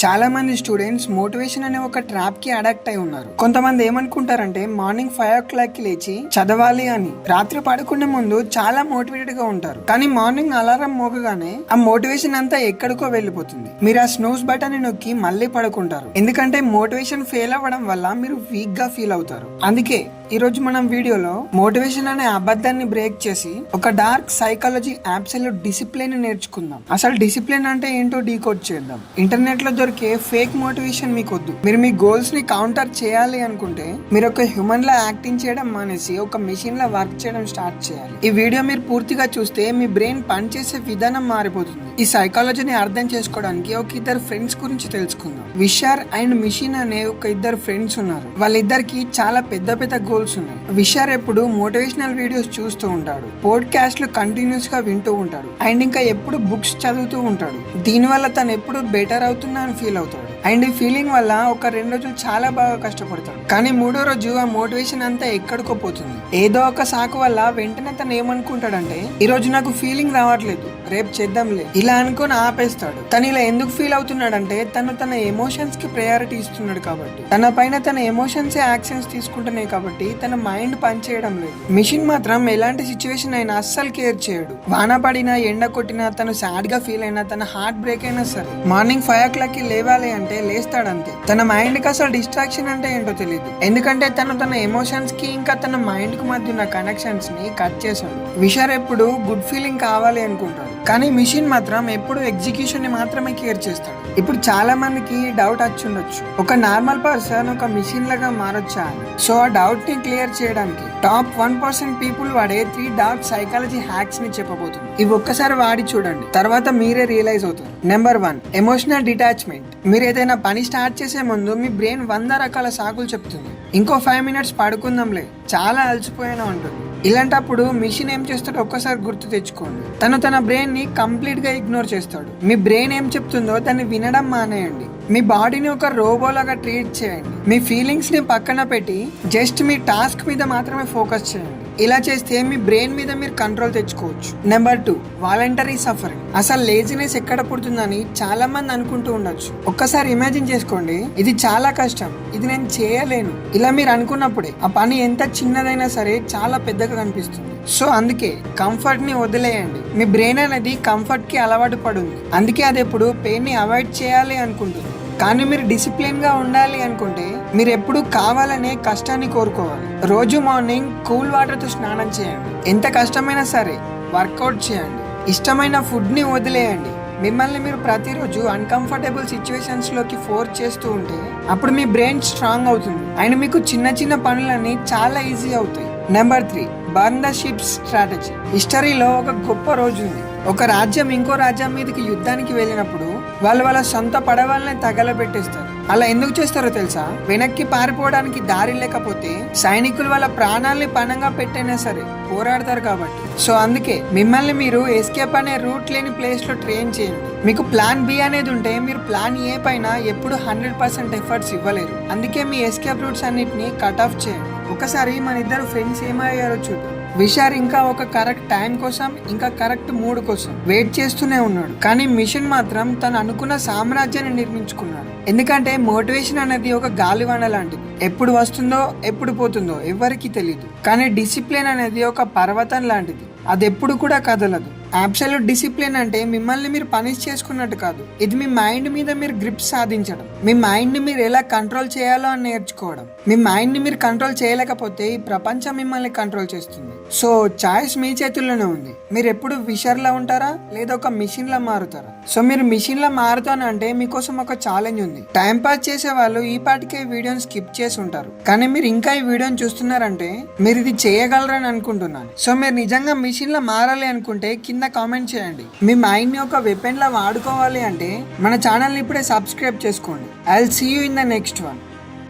చాలా మంది students motivation అనే ఒక ట్రాప్ కి అడాక్ట్ అయి ఉన్నారు. కొంతమంది ఏమనుకుంటారంటే మార్నింగ్ 5 o'clock కి లేచి చదవాలి అని, రాత్రి పడుకునే ముందు చాలా మోటివేటెడ్ గా ఉంటారు. కానీ మార్నింగ్ అలారం మోగగానే ఆ మోటివేషన్ అంతా ఎక్కడికో వెళ్ళిపోతుంది. మీరు ఆ స్నూజ్ బటన్ ని నొక్కి మళ్ళీ పడుకుంటారు. ఎందుకంటే మోటివేషన్ ఫెయిల్ అవ్వడం వల్ల మీరు వీక్ గా ఫీల్ అవుతారు. అందుకే ఈ రోజు మనం వీడియోలో మోటివేషన్ అనే అబద్ధాన్ని బ్రేక్ చేసి ఒక డార్క్ సైకాలజీ అబ్సల్యూట్ డిసిప్లిన్ నేర్చుకుందాం. అసలు డిసిప్లిన్ అంటే ఏంటో డీకోడ్ చేద్దాం. ఇంటర్నెట్ లో దొరికే ఫేక్ మోటివేషన్ మీకు వద్దు. మీరు మీ గోల్స్ ని కౌంటర్ చేయాలి అనుకుంటే మీరు ఒక హ్యూమన్ లా యాక్టింగ్ చేయడం మానేసి ఒక మెషిన్ లా వర్క్ చేయడం స్టార్ట్ చేయాలి. ఈ వీడియో మీరు పూర్తిగా చూస్తే మీ బ్రెయిన్ పనిచేసే విధానం మారిపోతుంది. ఈ సైకాలజీని అర్థం చేసుకోవడానికి ఒక ఇద్దరు ఫ్రెండ్స్ గురించి తెలుసుకుందాం. విషార్ అండ్ మిషన్ అనే ఒక ఇద్దరు ఫ్రెండ్స్ ఉన్నారు. వాళ్ళిద్దరికి చాలా పెద్ద పెద్ద గోల్స్ ఉన్నాయి. విషార్ ఎప్పుడు మోటివేషనల్ వీడియోస్ చూస్తూ ఉంటాడు, పోడ్కాస్ట్లు కంటిన్యూస్ గా వింటూ ఉంటాడు, అండ్ ఇంకా ఎప్పుడు బుక్స్ చదువుతూ ఉంటాడు. దీని వల్ల తను ఎప్పుడు బెటర్ అవుతున్నా అని ఫీల్ అవుతాడు. అండ్ ఈ ఫీలింగ్ వల్ల ఒక 2 రోజులు చాలా బాగా కష్టపడతాడు. కానీ 3వ రోజు ఆ మోటివేషన్ అంతా ఎక్కడికో పోతుంది. ఏదో ఒక సాకు వల్ల వెంటనే తను ఏమనుకుంటాడంటే, ఈ రోజు నాకు ఫీలింగ్ రావట్లేదు, రేపు చేద్దాంలే ఇలా అనుకుని ఆపేస్తాడు. తను ఇలా ఎందుకు ఫీల్ అవుతున్నాడంటే తను తన ఎమోషన్స్ కి ప్రయారిటీ ఇస్తున్నాడు కాబట్టి. తన పైన తన ఎమోషన్స్ యాక్షన్స్ తీసుకుంటున్నాయి కాబట్టి తన మైండ్ పనిచేయడం లేదు. మిషన్ మాత్రం ఎలాంటి సిచ్యువేషన్ అయినా అస్సలు కేర్ చేయడు. వాన పడినా, ఎండ కొట్టినా, తను సాడ్ గా ఫీల్ అయినా, తన హార్ట్ బ్రేక్ అయినా సరే మార్నింగ్ 5 o'clock కి లేవాలి అంటే లేస్తాడంతే. తన మైండ్ కి అసలు డిస్ట్రాక్షన్ అంటే ఏంటో తెలియదు. ఎందుకంటే తను తన ఎమోషన్స్ కి ఇంకా తన మైండ్ కు మధ్య ఉన్న కనెక్షన్స్ ని కట్ చేశాడు. విషార్ ఎప్పుడు గుడ్ ఫీలింగ్ కావాలి అనుకుంటాడు, కానీ మిషన్ మాత్రం ఎప్పుడు ఎగ్జిక్యూషన్ ని మాత్రమే కేర్ చేస్తాడు. ఇప్పుడు చాలా మందికి డౌట్ వచ్చుండొచ్చు, ఒక నార్మల్ పర్సన్ ఒక మిషన్ లాగా మారొచ్చా అని. సో ఆ డౌట్ ని క్లియర్ చేయడానికి టాప్ 1% పీపుల్ వాడే 3 డార్క్ సైకాలజీ హ్యాక్స్ ని చెప్పబోతుంది. ఇవి ఒక్కసారి వాడి చూడండి, తర్వాత మీరే రియలైజ్ అవుతారు. Number 1, emotional detachment. మీరు ఏదైనా పని స్టార్ట్ చేసే ముందు మీ బ్రెయిన్ 100 రకాల సాకులు చెప్తుంది. ఇంకో 5 minutes పడుకుందాంలే, చాలా అలసిపోయినా ఉంటుంది. ఇలాంటప్పుడు మిషన్ ఏం చేస్తాడో ఒక్కసారి గుర్తు తెచ్చుకోండి. తను తన బ్రెయిన్ ని కంప్లీట్ గా ఇగ్నోర్ చేస్తాడు. మీ బ్రెయిన్ ఏం చెప్తుందో దాన్ని వినడం మానేయండి. మీ బాడీని ఒక రోబోలాగా ట్రీట్ చేయండి. మీ ఫీలింగ్స్ ని పక్కన పెట్టి జస్ట్ మీ టాస్క్ మీద మాత్రమే ఫోకస్ చేయండి. ఇలా చేస్తే మీ బ్రెయిన్ మీద మీరు కంట్రోల్ తెచ్చుకోవచ్చు. Number 2, voluntary suffering. అసలు లేజినెస్ ఎక్కడ పుడుతుందని చాలా మంది అనుకుంటూ ఉండొచ్చు. ఒక్కసారి ఇమాజిన్ చేసుకోండి, ఇది చాలా కష్టం, ఇది నేను చేయలేను, ఇలా మీరు అనుకున్నప్పుడే ఆ పని ఎంత చిన్నదైనా సరే చాలా పెద్దగా కనిపిస్తుంది. సో అందుకే కంఫర్ట్ ని వదిలేయండి. మీ బ్రెయిన్ అనేది కంఫర్ట్ కి అలవాటు పడుంది. అందుకే అది ఎప్పుడు పెయిన్ ని అవాయిడ్ చేయాలి అనుకుంటుంది. కానీ మీరు డిసిప్లిన్ గా ఉండాలి అనుకుంటే మీరు ఎప్పుడు కావాలనే కష్టాన్ని కోరుకోవాలి. రోజు మార్నింగ్ కూల్ వాటర్ తో స్నానం చేయండి. ఎంత కష్టమైనా సరే వర్కౌట్ చేయండి. ఇష్టమైన ఫుడ్ ని వదిలేయండి. మిమ్మల్ని మీరు ప్రతిరోజు అన్కంఫర్టబుల్ సిచ్యువేషన్స్ లోకి ఫోర్స్ చేస్తూ ఉంటే అప్పుడు మీ బ్రెయిన్ స్ట్రాంగ్ అవుతుంది అండ్ మీకు చిన్న చిన్న పనులన్నీ చాలా ఈజీ అవుతాయి. Number 3, burn the ships strategy. హిస్టరీలో ఒక గొప్ప రోజు ఉంది. ఒక రాజ్యం ఇంకో రాజ్యం మీదకి యుద్ధానికి వెళ్ళినప్పుడు వాళ్ళ సొంత పడవల్ని తగలబెట్టేస్తారు. అలా ఎందుకు చేస్తారో తెలుసా? వెనక్కి పారిపోవడానికి దారి లేకపోతే సైనికులు వాళ్ళ ప్రాణాలని పణంగా పెట్టైనా సరే పోరాడతారు కాబట్టి. సో అందుకే మిమ్మల్ని మీరు ఎస్కేప్ అనే రూట్ లేని ప్లేస్ లో ట్రైన్ చేయండి. మీకు ప్లాన్ బి అనేది ఉంటే మీరు ప్లాన్ ఏ పైన ఎప్పుడు 100% ఎఫర్ట్స్ ఇవ్వలేరు. అందుకే మీ ఎస్కేప్ రూట్స్ అన్నిటిని కట్ ఆఫ్ చేయండి. ఒకసారి మన ఇద్దరు ఫ్రెండ్స్ ఏమయ్యారో చూద్దాం. విషార్ ఇంకా ఒక కరెక్ట్ టైం కోసం, ఇంకా కరెక్ట్ మూడ్ కోసం వెయిట్ చేస్తూనే ఉన్నాడు. కానీ మిషన్ మాత్రం తను అనుకున్న సామ్రాజ్యాన్ని నిర్మించుకున్నాడు. ఎందుకంటే మోటివేషన్ అనేది ఒక గాలివాన లాంటిది. ఎప్పుడు వస్తుందో ఎప్పుడు పోతుందో ఎవరికి తెలియదు. కానీ డిసిప్లిన్ అనేది ఒక పర్వతం లాంటిది, అది ఎప్పుడు కూడా కదలదు. అబ్సల్యూట్ డిసిప్లిన్ అంటే మిమ్మల్ని మీరు పనిష్ చేసుకున్నట్టు కాదు, ఇది మీ మైండ్ మీద మీరు గ్రిప్ సాధించడం, మీ మైండ్ ని మీరు ఎలా కంట్రోల్ చేయాలో అని నేర్చుకోవడం. మీ మైండ్ ని మీరు కంట్రోల్ చేయలేకపోతే ఈ ప్రపంచం మిమ్మల్ని కంట్రోల్ చేస్తుంది. సో చాయిస్ మీ చేతుల్లోనే ఉంది. మీరు ఎప్పుడు విషర్ లా ఉంటారా లేదా ఒక మిషన్ లా మారుతారా? సో మీరు మిషన్ లా మారుతానంటే మీకోసం ఒక ఛాలెంజ్ ఉంది. టైం పాస్ చేసే వాళ్ళు ఈ పాటికే వీడియోని స్కిప్ చేసి ఉంటారు, కానీ మీరు ఇంకా ఈ వీడియోని చూస్తున్నారంటే మీరు ఇది చేయగలరని అనుకుంటున్నాను. సో మీరు నిజంగా మిషన్ లా మారాలి అనుకుంటే కింద కామెంట్ చేయండి. మీ మైండ్ ని ఒక వెపన్ లా వాడుకోవాలి అంటే మన ఛానల్ ని ఇప్పుడే సబ్స్క్రైబ్ చేసుకోండి. I will see you in the next one.